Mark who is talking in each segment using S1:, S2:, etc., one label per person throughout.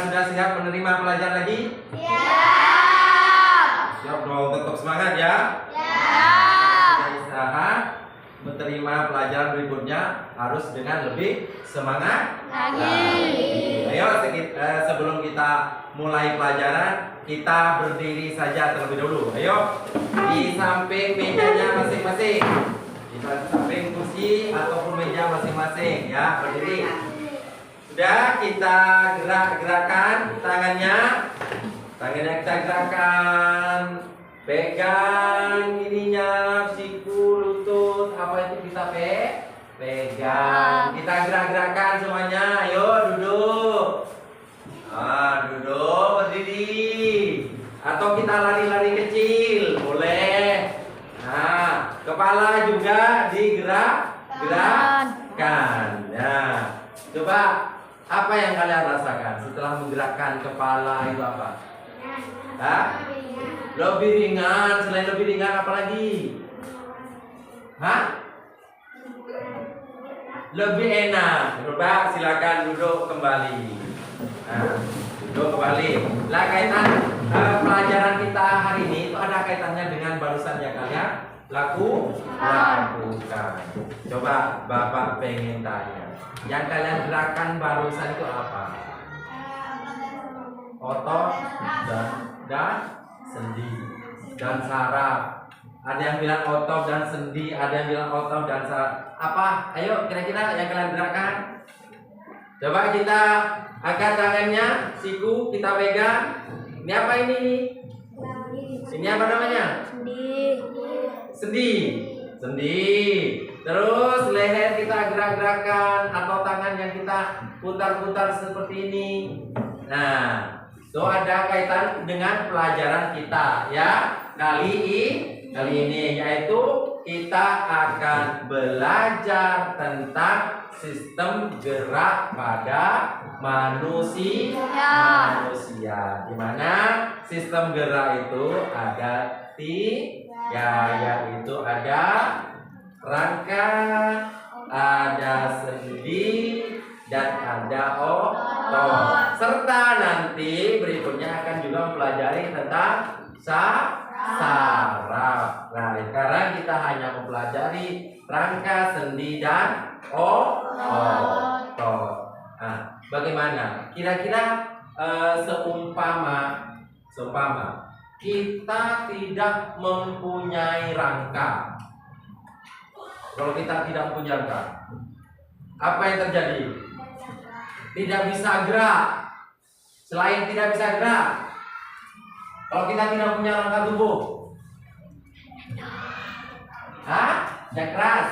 S1: sudah siap menerima pelajaran lagi?
S2: Siap.
S1: Siap dong, tetap semangat ya.
S2: Siap.
S1: Kita istirahat, menerima pelajaran berikutnya harus dengan lebih semangat
S2: Lagi.
S1: Ayo sebelum kita mulai pelajaran, kita berdiri saja terlebih dahulu. Ayo, di samping mejanya masing-masing, di samping kursi ataupun meja masing-masing ya, berdiri. Sudah, kita gerak-gerakan tangannya kita gerakkan, pegang ininya, siku, lutut, apa itu kita pegang. Kita gerak-gerakan semuanya. Ayo duduk. Duduk, berdiri. Atau kita lari-lari kecil, boleh. Nah, kepala juga digerak-gerakkan. Nah, coba apa yang kalian rasakan setelah menggerakkan kepala itu apa? Hah? Lebih ringan. Selain lebih ringan apa lagi? Hah? Lebih enak. Coba silakan duduk kembali. Nah, duduk kembali. Lah, kaitan pelajaran kita hari ini itu ada kaitannya dengan barusan yang kalian lakukan. Coba Bapak pengen tanya, yang kalian gerakan barusan itu apa? Otot dan sendi dan saraf. Ada yang bilang otot dan sendi, ada yang bilang otot dan saraf. Apa? Ayo kira-kira yang kalian gerakan. Coba kita angkat tangannya, siku kita pegang. Ini apa ini? Ini apa namanya? Sendi. Terus leher kita gerak-gerakan atau tangan yang kita putar-putar seperti ini. Nah, itu ada kaitan dengan pelajaran kita ya kali ini, yaitu kita akan belajar tentang sistem gerak pada manusia. Di mana sistem gerak itu ada yaitu ada rangka, ada sendi, dan ada otot. Serta nanti berikutnya akan juga mempelajari tentang saraf. Nah, sekarang kita hanya mempelajari rangka, sendi, dan otot. Nah, bagaimana? Kira-kira seumpama kita tidak mempunyai rangka. Kalau kita tidak punya rangka, apa yang terjadi? Tidak bisa gerak. Selain tidak bisa gerak, kalau kita tidak punya rangka tubuh, yang keras,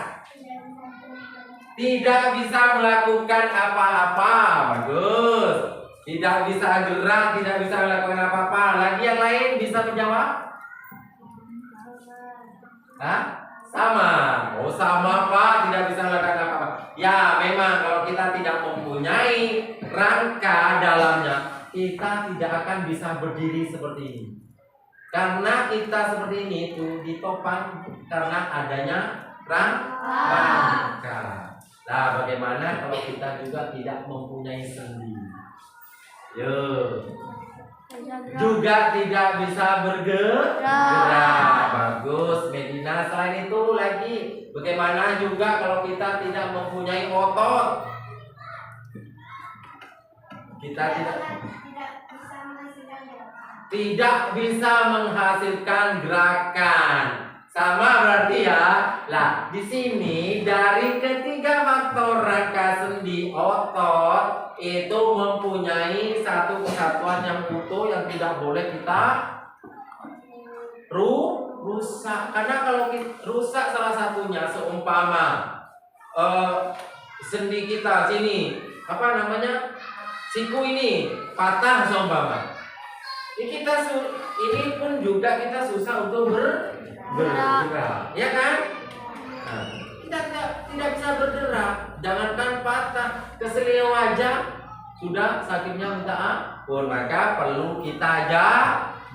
S1: tidak bisa melakukan apa-apa. Bagus. Tidak bisa gerak, tidak bisa melakukan apa-apa. Lagi yang lain bisa menjawab? Sama. Sama Pak, tidak bisa melakukan apa-apa. Ya, memang kalau kita tidak mempunyai rangka dalamnya, kita tidak akan bisa berdiri seperti ini. Karena kita seperti ini itu ditopang karena adanya rangka. Nah, bagaimana kalau kita juga tidak mempunyai sendi? Juga tidak bisa bergerak. Bagus, Medina. Selain itu lagi, bagaimana juga kalau kita tidak mempunyai otot? Kita tidak bisa menghasilkan gerakan. Sama berarti ya. Lah, di sini dari ketiga faktor rangka, sendi, otot itu mempunyai satu kesatuan yang utuh yang tidak boleh kita rusak. Karena kalau kita rusak salah satunya, seumpama sendi kita sini, siku ini patah seumpama, ini pun juga kita susah untuk bergerak, ya kan? Nah, kita tidak bisa bergerak. Jangankan patah, keselio wajah sudah sakitnya minta ampun. Maka perlu kita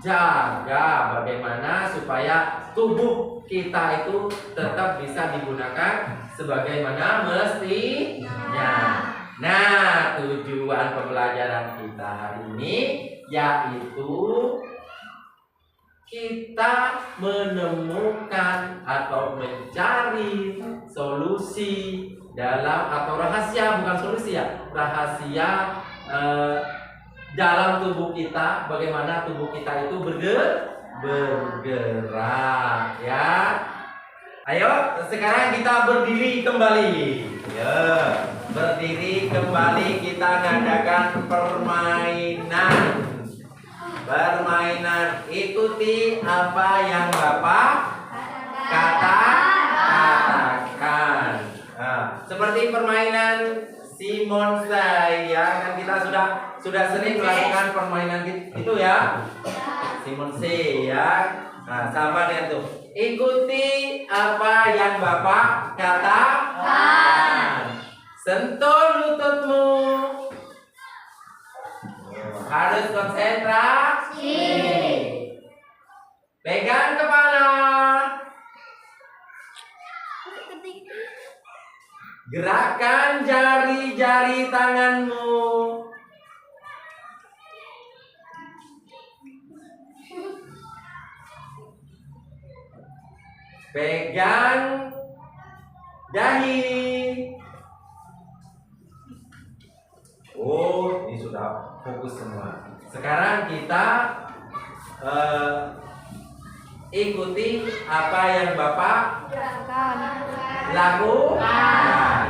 S1: jaga bagaimana supaya tubuh kita itu tetap bisa digunakan sebagaimana mestinya. Nah, tujuan pembelajaran kita hari ini yaitu kita menemukan atau mencari solusi dalam atau rahasia, bukan solusi ya, rahasia dalam tubuh kita, bagaimana tubuh kita itu bergerak ya. Ayo sekarang kita berdiri kembali ya, berdiri kembali, kita ngadakan permainan. Ikuti apa yang Bapak katakan. Nah, seperti permainan Simon saya kan, kita sudah sering melakukan permainan itu ya. Simon say ya. Nah, sama dengan tuh. Ikuti apa yang Bapak katakan. Sentuh lututmu. Harus konsentrasi. Pegang kepala. Gerakan jari-jari tanganmu. Pegang dahi. Oh, ini sudah fokus semua. Sekarang kita ikuti apa yang Bapak lakukan.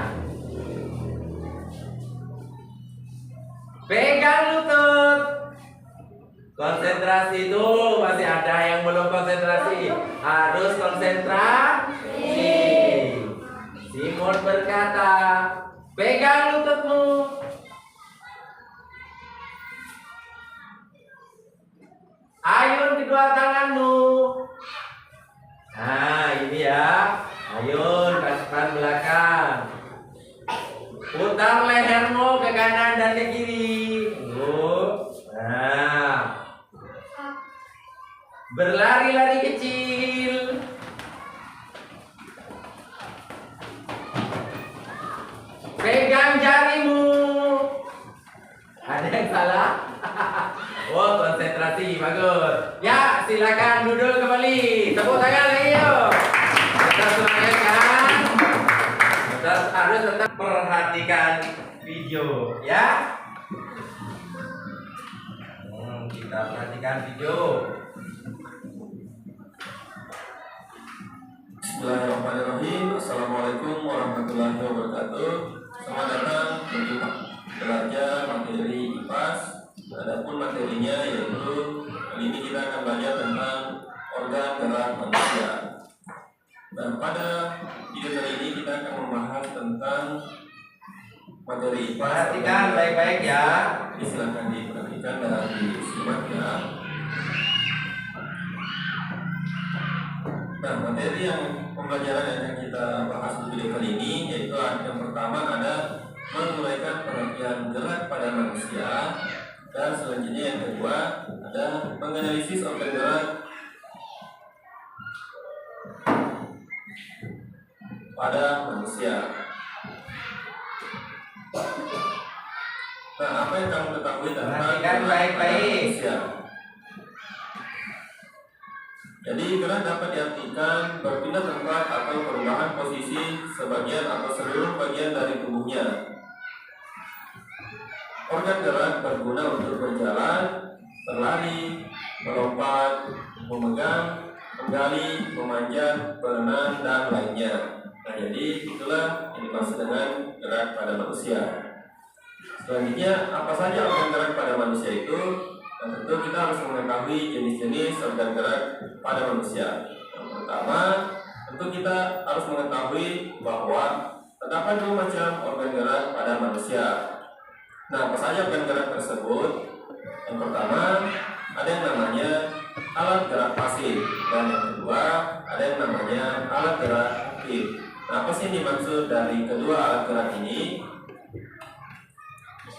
S1: Pegang lutut. Konsentrasi dulu, masih ada yang belum konsentrasi. Harus konsentrasi. Simon berkata, pegang lututmu. Ayun kedua tanganmu. Nah, ini ya. Ayun ke depan belakang. Putar lehermu ke kanan dan ke kiri. Nah. Berlari-lari kecil. Pegang jarimu. Ada yang salah? Oh, konsentrasi, bagus. Ya, silakan duduk kembali. Tepuk tangan lagi yuk. Kita semangatkan. Kita harus tetap perhatikan video, ya. Kita perhatikan video.
S3: Bismillahirrahmanirrahim. Assalamualaikum warahmatullahi wabarakatuh. Selamat datang untuk belajar materi IPAS. Adapun materinya yaitu kali ini kita akan belajar tentang organ gerak manusia. Dan pada video kali ini kita akan membahas tentang materi IPAS.
S1: Perhatikan baik-baik ya.
S3: Silakan diperhatikan dan disimak ya. Nah, materi yang pembelajaran yang akan kita bahas di video kali ini yaitu yang pertama ada menguraikan pengertian gerak pada manusia, dan selanjutnya yang kedua ada menganalisis organ gerak pada manusia. Nah, apa yang kamu ketahui tentang
S1: Perhatikan baik-baik.
S3: manusia? Jadi gerak dapat diartikan berpindah tempat atau perubahan posisi sebagian atau seluruh bagian dari tubuhnya. Organ gerak berguna untuk berjalan, berlari, melompat, memegang, menggali, memanjat, berenang, dan lainnya. Nah, jadi itulah yang dimaksud dengan gerak pada manusia. Selanjutnya, apa saja organ gerak pada manusia itu? Dan tentu kita harus mengetahui jenis-jenis organ gerak pada manusia. Yang pertama, tentu kita harus mengetahui bahwa terdapat dua macam organ gerak pada manusia. Nah, apa saja organ gerak tersebut? Yang pertama, ada yang namanya alat gerak pasif, dan yang kedua ada yang namanya alat gerak aktif. Nah, apa sih yang dimaksud dari kedua alat gerak ini?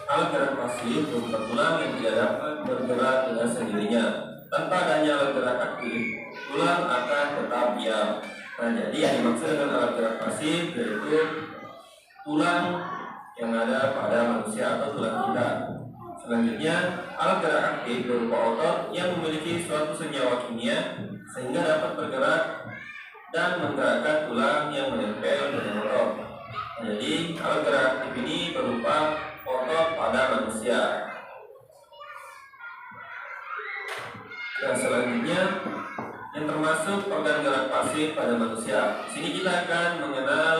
S3: Alat gerak pasif berupa tulang yang tidak dapat bergerak dengan sendirinya. Tanpa adanya alat gerak aktif, tulang akan tetap diam. Nah, jadi yang dimaksud dengan alat gerak pasif yaitu tulang yang ada pada manusia atau tulang kita. Selanjutnya, alat gerak aktif berupa otot yang memiliki suatu senyawa kimia sehingga dapat bergerak dan menggerakkan tulang yang menempel dengan otot. Jadi, alat gerak aktif ini berupa otot pada manusia. Dan selanjutnya, yang termasuk organ gerak pasif pada manusia. Di sini kita akan mengenal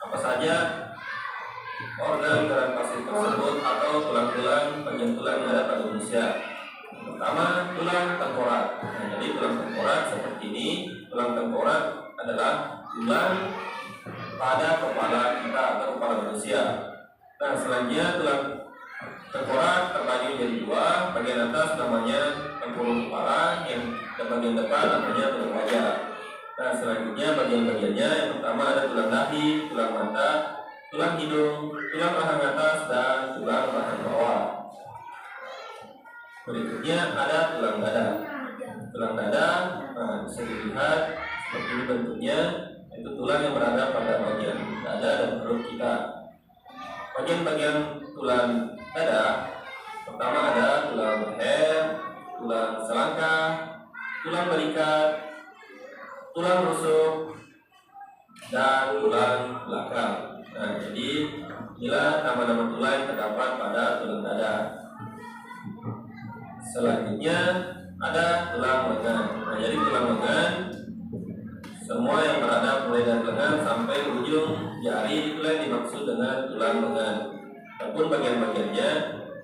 S3: apa saja organ gerak pasif tersebut atau tulang-tulang bagian tulang yang ada pada manusia. Pertama, tulang tengkorak. Nah, jadi tulang tengkorak seperti ini. Tulang tengkorak adalah tulang pada kepala kita atau kepala manusia. Nah, selanjutnya tulang tengkorak terbagi menjadi dua. Bagian atas namanya tengkorak kepala, yang bagian depan namanya tulang wajah. Nah, selanjutnya bagian-bagiannya yang pertama ada tulang dahi, tulang mata, tulang hidung, tulang rahang atas, dan tulang rahang bawah. Berikutnya ada tulang dada. Tulang dada, nah, bisa dilihat seperti ini bentuknya. Itu tulang yang berada pada bagian dada dan perut kita. Bagian-bagian tulang dada, pertama ada tulang leher, tulang selangkah, tulang balikat, tulang rusuk, dan tulang belakang. Nah, jadi inilah nama-nama tulang yang terdapat pada tulang dada. Selanjutnya ada tulang lengan. Nah, jadi tulang lengan semua yang berada mulai dari lengan sampai ujung jari itulah yang dimaksud dengan tulang lengan. Adapun bagian-bagiannya,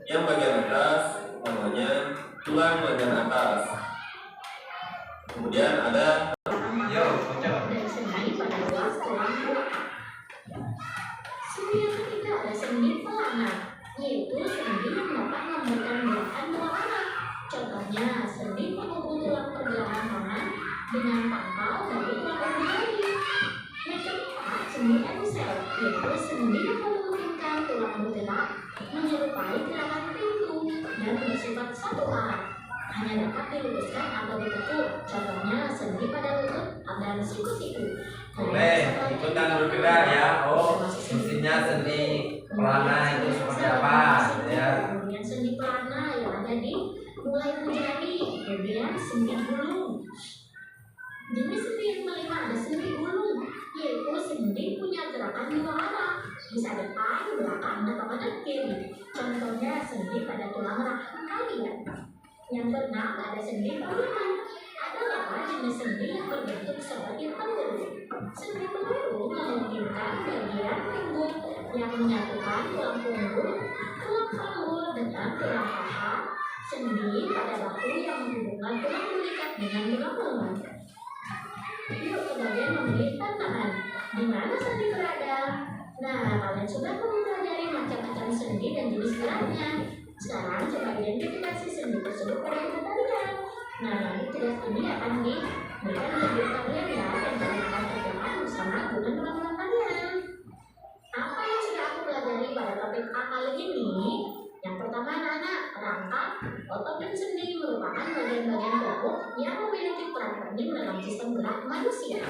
S3: yang bagian atas namanya tulang lengan atas. Kemudian ada
S4: dan sendi pada ruas tulang belakang. Sendi yang ketiga ada sendi pelana, yaitu sendi yang dapat memberikan gerakan dua arah. Contohnya sendi penghubung tulang pergelangan tangan dengan pangkal dari tulang punggung jari. Yang keempat, sendi Eusel, yaitu sendi yang memungkinkan tulang bergerak menyerupai gerakan pintu dan bersifat satu arah. Hanya dapat diluruskan atau ditekuk. Contohnya sendi pada lutut dan siku-siku.
S1: Boleh ikutan bergerak ya. Oh, fungsinya sendi pelana itu seperti apa ya?
S4: Kemudian sendi pelana yang ada di mulai jari, kemudian sendi gulung. Jenis sendi yang kelima ada sendi gulung, yaitu sendi punya gerakan dua arah, bisa depan, belakang, atau kanan kiri. Contohnya sendi pada tulang rahang kalian. Yang keenam ada sendi peluru. Adalah jenis sendi yang berbentuk seperti peluru. Sendi peluru memungkinkan bagian punggung yang menyatukan tulang punggung, tulang panggul dengan tulang paha. Sendi pada bahu yang menghubungkan tulang balikat dengan tulang lengan. Yuk ke bagian memilih tantangan. Di mana sendi berada? Nah, kalian sudah mempelajari macam-macam sendi dan jenis geraknya. Sekarang coba identifikasi sendi tersebut pada kita lihat. Nah, nanti tugas ini akan diberikan di buku kalian ya, dan kalian akan kerjakan bersama guru dan teman-teman kalian. Apa yang sudah aku pelajari pada topik A kali ini? Yang pertama, anak-anak, rangka, otot dan sendi merupakan bagian-bagian pokok yang memiliki peran penting dalam sistem gerak manusia.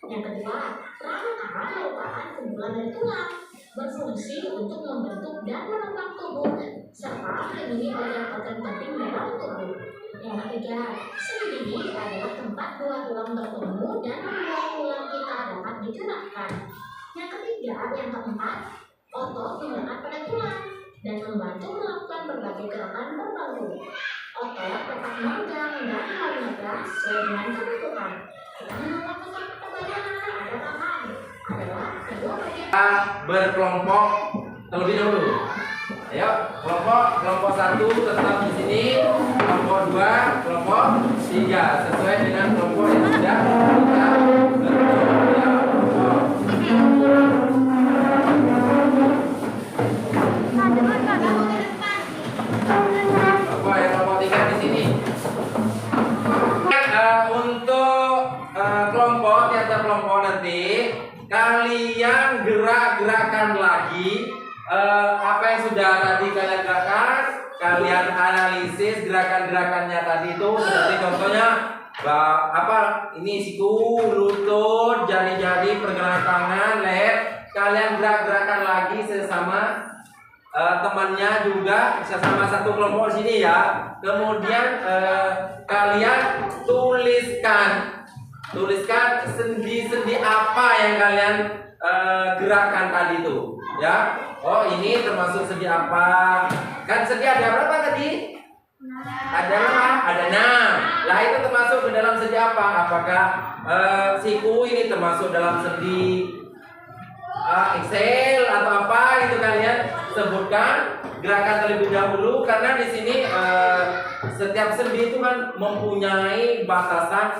S4: Yang kedua, rangka merupakan kumpulan dari tulang, berfungsi untuk membentuk dan menopang tubuh serta melindungi organ-organ penting dalam tubuh. Yang ketiga, sendi adalah tempat dua tulang bertemu dan membuat tulang kita dapat digerakkan. Yang ketiga, yang keempat, otot melekat pada tulang dan membantu melakukan berbagai gerakan tertentu. Otot dapat memegang dan mengegas sesuai dengan kebutuhan. Kita menolak kata bagian ada tangan adalah kedua bagian.
S1: Berkelompok terlebih dahulu. Ayo, kelompok 1 tetap di sini, kelompok 2, kelompok 3 sesuai dengan kelompok yang sudah kita bentuk ya. Kelompok yang kelompok 3 di sini. Untuk kelompok tiap kelompok nanti kalian gerak-gerakan lagi. Apa yang sudah tadi kalian gerakan, kalian analisis gerakan-gerakannya tadi itu seperti contohnya apa ini siku, lutut, jari-jari, pergelangan tangan, leher, kalian gerak-gerakan lagi sesama temannya juga, sesama satu kelompok sini ya. Kemudian kalian tuliskan sendi-sendi apa yang kalian gerakan tadi itu ya. Oh, ini termasuk sendi apa? Kan sendi ada berapa tadi? Ada 6. Lah itu termasuk ke dalam sendi apa? Apakah siku ini termasuk dalam sendi Excel atau apa gitu, kalian sebutkan gerakan terlebih dahulu, karena di sini setiap sendi itu kan mempunyai batasan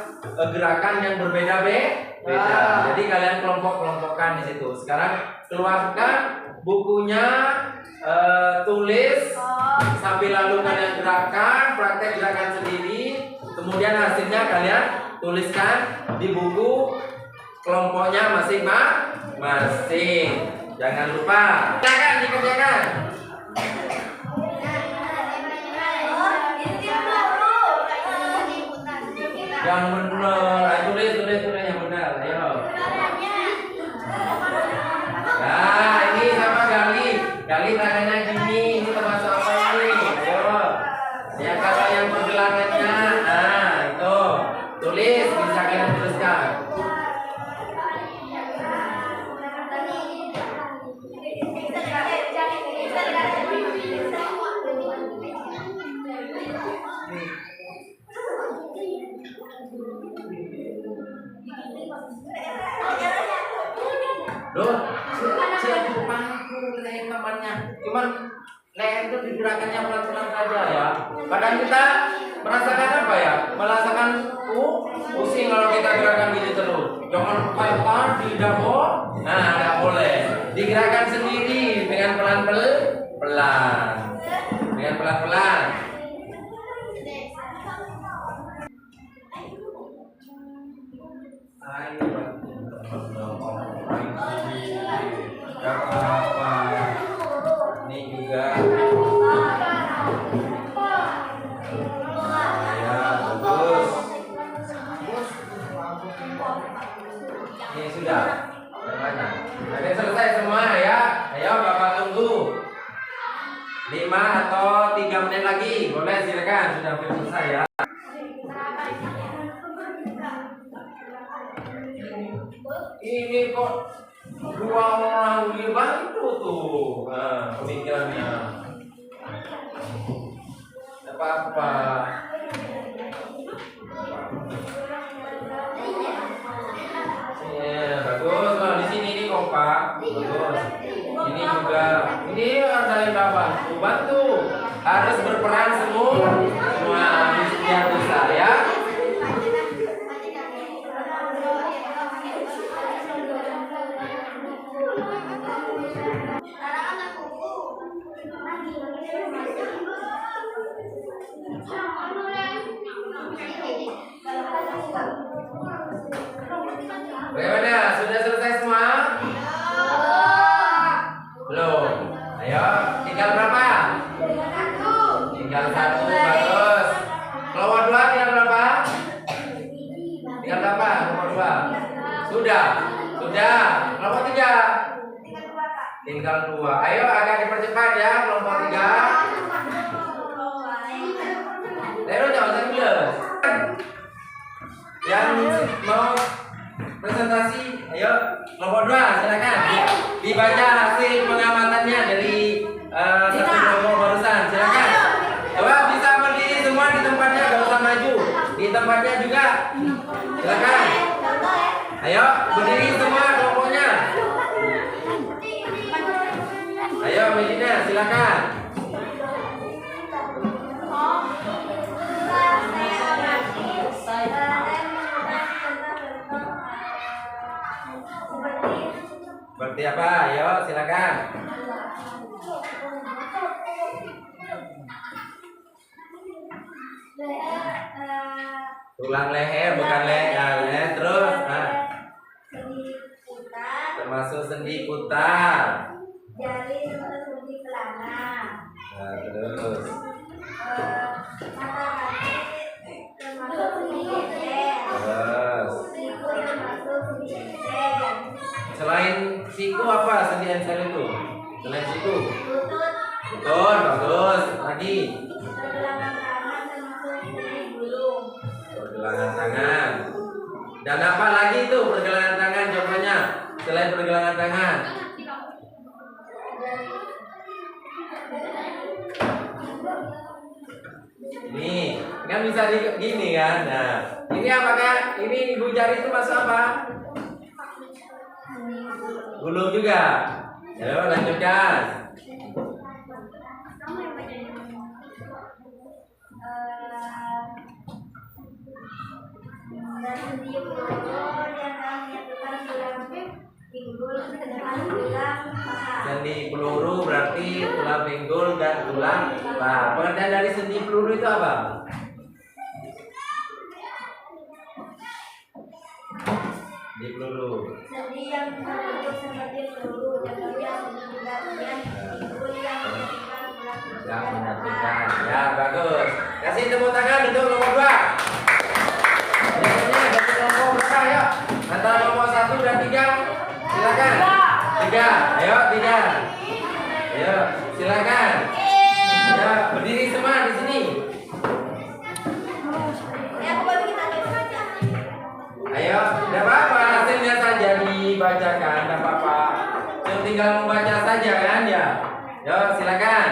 S1: gerakan yang berbeda-beda. Jadi kalian kelompok-kelompokkan di situ. Sekarang keluarkan bukunya, tulis sambil lalu kalian gerakan, praktek gerakan sendiri. Kemudian hasilnya kalian tuliskan di buku kelompoknya masing-masing. Jangan lupa, dikerjakan. Yang benar, tulis yang benar. Ayo. Nah, ini sama Gali tangannya gini. Ini termasuk apa ini? Ayo. Ya, kalau yang pergelangannya, nah itu tulis, bisa kalian tuliskan. Loh, siapa pangku leher temannya? Cuman leher itu digerakannya pelan-pelan saja ya. Kadang kita merasakan apa ya? Merasakan pusing kalau kita gerakan gini terus. Jangan pelan tidak boleh. Nah, nggak boleh. Digerakkan sendiri dengan pelan-pelan. Dengan pelan-pelan. Ini juga ya, bagus. Ini sudah banyak. Oke, selesai semua ya. Ayo Bapak tunggu 5 atau 3 menit lagi. Boleh, silakan. Sudah hampir selesai ya. Ini kok 2 orang dibantu tuh, pemikirannya. Tidak apa-apa. Ya, bagus. Kalau di sini ini kompak, bagus. Ini juga, ini ada yang bantu. Harus berperan semua biar bisa ya. Bagaimana? Sudah selesai semua? Belum. Ayo, tinggal berapa? Tinggal 1, bagus. Kelompok 2 tinggal berapa? Tinggal berapa? Kelompok 2. Sudah. Kelompok 3. Tinggal 2. Ayo agak dipercepat ya, kelompok 3. Ayo jangan serius. Yang mau presentasi, ayo kelompok 2 silakan. Dibaca hasil pengamatannya dari satu kelompok barusan. Silakan. Coba bisa berdiri semua di tempatnya, gak usah maju. Di tempatnya juga. Silakan. Ayo berdiri semua kelompoknya. Ayo Medina, silakan. Seperti apa? Ayo silakan. Tulang leher bukan leher, terus termasuk sendi putar.
S2: Jari sendi pelana.
S1: Nah, terus
S2: Mata kaki termasuk sendi geser.
S1: terus
S2: Siku termasuk sendi geser.
S1: selain siku apa Ini kan bisa gini kan. Nah, ini apakah ini ibu jari itu masuk apa? Gulung juga. Ya, lanjutkan.
S2: Dan sendi peluru yang dalam menyatukan tulang pinggul dengan tulang paha.
S1: Sendi peluru berarti tulang pinggul dan tulang paha. Pengertian dari sendi peluru itu apa? Sendi peluru.
S2: Sendi yang terbentuk seperti peluru dan bagian sendi bagian pinggul yang menyatukan tulang pinggul
S1: Yang
S2: dan
S1: menyatukan.
S2: paha.
S1: Ya, bagus. Kasih tepuk tangan untuk nomor 2. Biasanya dari kelompok berapa ya? Antara kelompok 1 dan 3. Silakan. 3. Ayo 3. Ayo, silakan. Ya, berdiri semua di sini.
S2: Aku baru kita coba aja.
S1: Ayo, tidak apa-apa, hasilnya saja dibacakan, tidak apa-apa. Cuma tinggal membaca saja kan ya. Yo, silakan.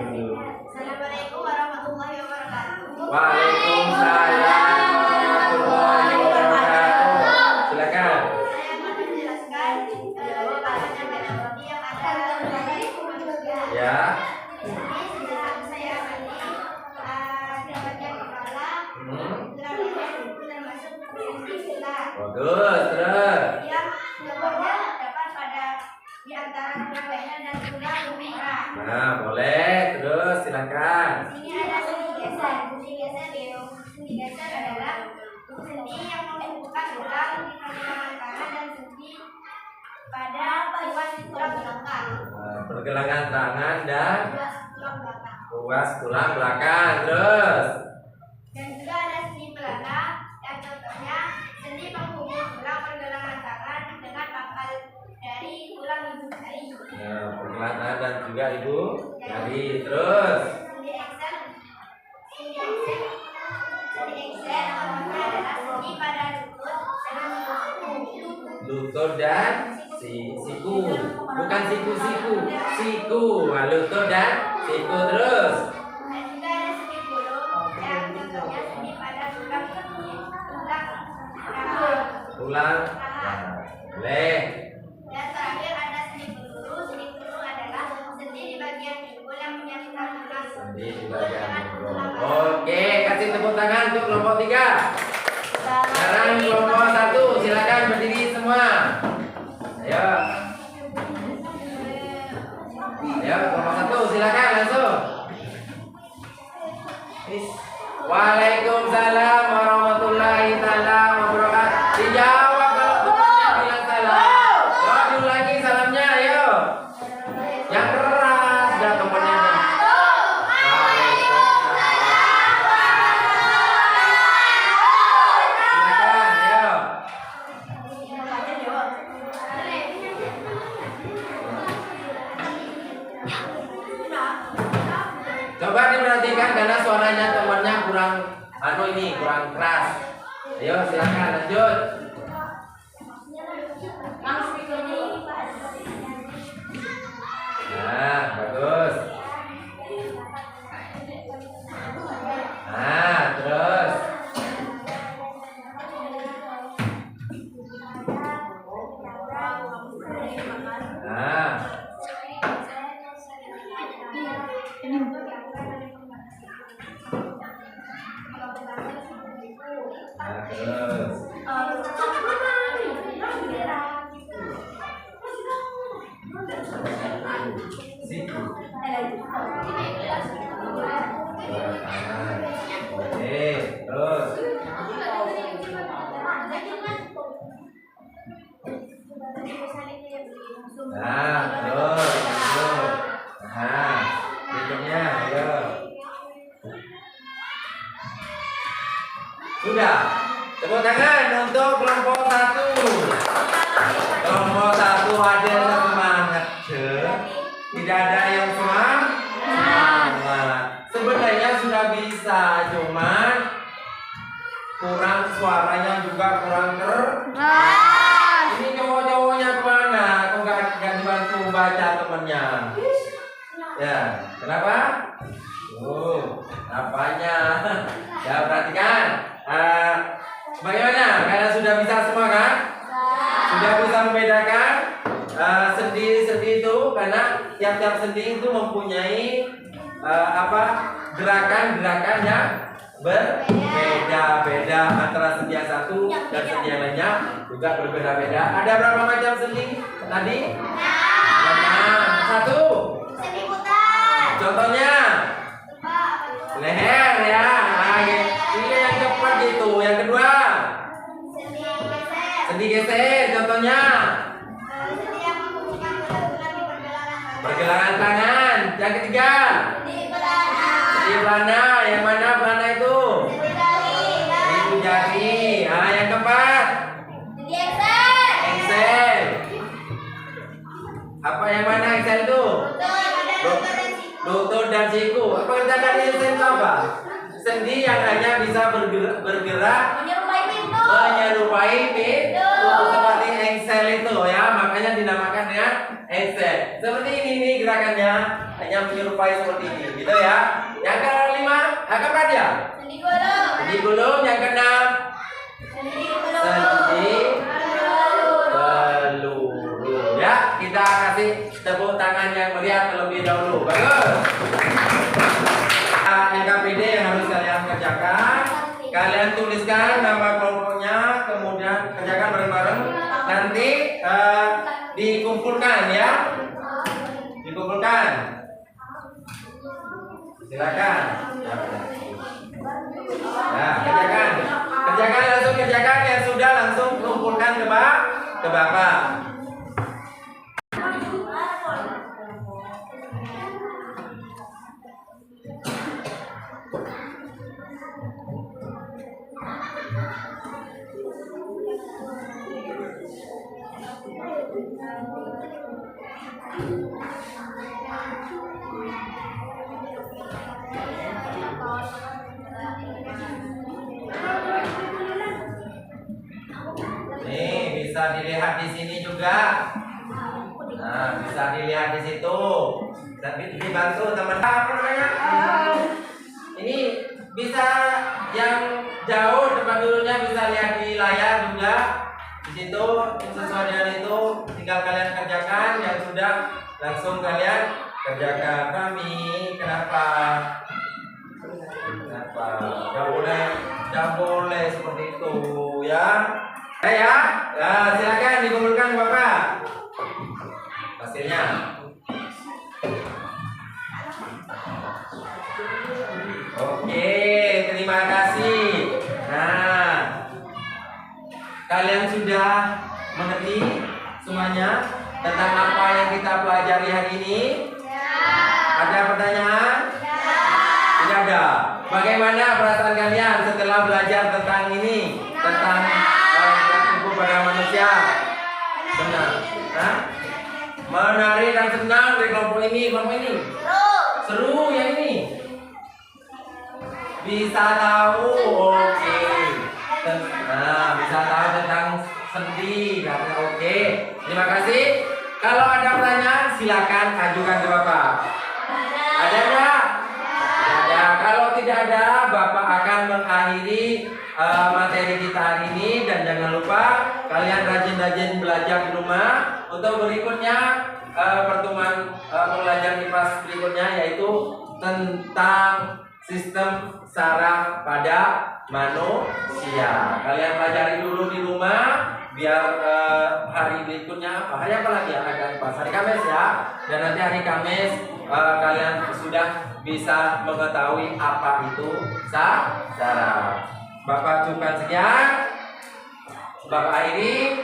S2: Assalamualaikum warahmatullahi wabarakatuh.
S1: Waalaikumsalam warahmatullahi wabarakatuh. Silakan.
S2: Saya akan menjelaskan bagaimana metode yang ada dalam manusia.
S1: Ya.
S2: Saya amati bagian kepala, tulang leher itu termasuk sendi tulang.
S1: Bagus, terus.
S2: Yang keduanya terdapat pada di antara tulang leher dan tulang rumah.
S1: Nah, boleh, terus silakan.
S2: Di sini ada sendi geser. Sendi geser adalah sendi yang menghubungkan tulang di pergelangan kanan dan sendi pada ruas tulang belakang.
S1: Nah, pergelangan tangan dan
S2: Ruas tulang belakang.
S1: ruas tulang belakang, terus.
S2: Dan juga ada sendi pelana yang contohnya sendi penghubung tulang pergelangan tangan dengan pangkal dari tulang ibu jari.
S1: Nah, pergelangan tangan dan juga ibu jari, terus.
S2: Sendi eksen contohnya adalah sendi pada lutut dengan siku.
S1: Lutut dan siku, bukan siku. Nah, lutut dan siku, terus.
S2: Dan juga ada sendi pulung yang contohnya sendi pada tulang
S1: Tulang.
S2: paha.
S1: Nah, boleh.
S2: Dan terakhir ada sendi peluru. Sendi peluru adalah sendi di bagian pinggul yang menyatukan tulang
S1: Sendi di
S2: pinggul
S1: bagian
S2: dengan
S1: pinggul.
S2: tulang paha.
S1: Oke, kasih tepuk tangan untuk kelompok 3. Sekarang kelompok 1, silakan berdiri semua. Ayo. Ayo, kelompok 1, silakan langsung. Waalaikumsalam warahmatullahi taala wabarakatuh. Dijawab kalau temannya bilang salam. Oh, diulangi salamnya, ayo. Yang keras, dah temannya. Silakan, ayo. Coba diperhatikan karena suaranya temannya kurang kurang keras. Ayo silakan lanjut. Nah, bagus. Nah, terus. Nah, terus. Siku. Oke, terus. Nah, terus. Nah, berikutnya, ayo. Sudah. Tepuk tangan untuk kelompok 1. Kelompok 1 ada yang semangat, tidak ada yang semangat. Sebenarnya sudah bisa, cuman kurang suaranya juga kurang keras. Ini cowok-cowoknya kemana? Kok nggak dibantu baca temennya? Ya, kenapa? Apanya? Ya, perhatikan. Bagaimana? Kalian sudah bisa semua kan? Sudah bisa membedakan sendi-sendi itu, karena tiap-tiap sendi itu mempunyai gerakan-gerakan yang berbeda-beda antara sendi yang satu dan sendi yang lainnya juga berbeda-beda. Ada berapa macam sendi tadi? 6. Satu.
S2: Sendi putar.
S1: Contohnya leher ya. Ini yang cepat gitu. Yang kedua,
S2: Sendi geser.
S1: sendi geser. Contohnya
S2: Sendi yang menghubungkan kedua-duanya di
S1: pergelangan tangan. Yang ketiga,
S2: Sendi pelana.
S1: sendi pelana. Yang mana pelana itu?
S2: Sendi jari.
S1: Itu jari. Yang keempat,
S2: Sendi engsel.
S1: engsel. Apa yang mana engsel itu? Lutut dan siku. Apa kita dari engsel itu apa? Sendi yang hanya bisa bergerak
S2: Menyerupai pintu.
S1: menyerupai pintu seperti engsel itu ya, makanya dinamakan dengan engsel. Seperti ini nih gerakannya, hanya menyerupai seperti ini, gitu ya. Yang kelima, keempat ya.
S2: Sendi gulung.
S1: Sendi gulung. Yang keenam,
S2: Sendi gulung.
S1: sendi peluru. Ya, kita kasih tepuk tangan yang meriah terlebih dahulu. Bagus. NKPD yang harus kalian kerjakan, kalian tuliskan nama kelompoknya, kemudian kerjakan bareng-bareng. Nanti dikumpulkan ya, dikumpulkan. Silakan. Nah, kerjakan, langsung kerjakan. Yang sudah langsung kumpulkan ke Bapak. Nih, bisa dilihat di sini juga. Nah, bisa dilihat di situ. Tapi dibantu teman. Apa namanya? Ini bisa yang jauh tempat dulunya bisa lihat di layar juga. Di situ sesuai dengan itu tinggal kalian kerjakan, yang sudah langsung kalian kerjakan. Kami kenapa? Gak boleh seperti itu ya. Ya, silakan dikumpulkan Bapak hasilnya. Oke, terima kasih. Nah, kalian sudah mengerti semuanya tentang apa yang kita pelajari hari ini? Ada pertanyaan? Tidak ada. Bagaimana perasaan kalian setelah belajar tentang ini? Tentang tubuh pada manusia? Senang? Menarik dan senang dari kelompok ini, Seru yang ini. Bisa tahu, oke. Nah, bisa tahu tentang sendi, oke. Terima kasih. Kalau ada pertanyaan, silakan ajukan ke Bapak. Ada enggak? Ada. Kalau tidak ada, Bapak akan mengakhiri materi kita hari ini, dan jangan lupa kalian rajin-rajin belajar di rumah. Untuk berikutnya pertemuan pembelajaran IPAS berikutnya yaitu tentang sistem saraf pada manusia. Kalian pelajari dulu di rumah biar hari berikutnya hari apa lagi ya? Ada IPAS hari Kamis ya. Dan nanti hari Kamis kalian sudah bisa mengetahui apa itu saraf. Bapak cukupkan sekian. Bapak akhiri.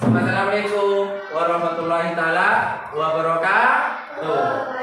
S1: Assalamualaikum warahmatullahi taala wabarakatuh.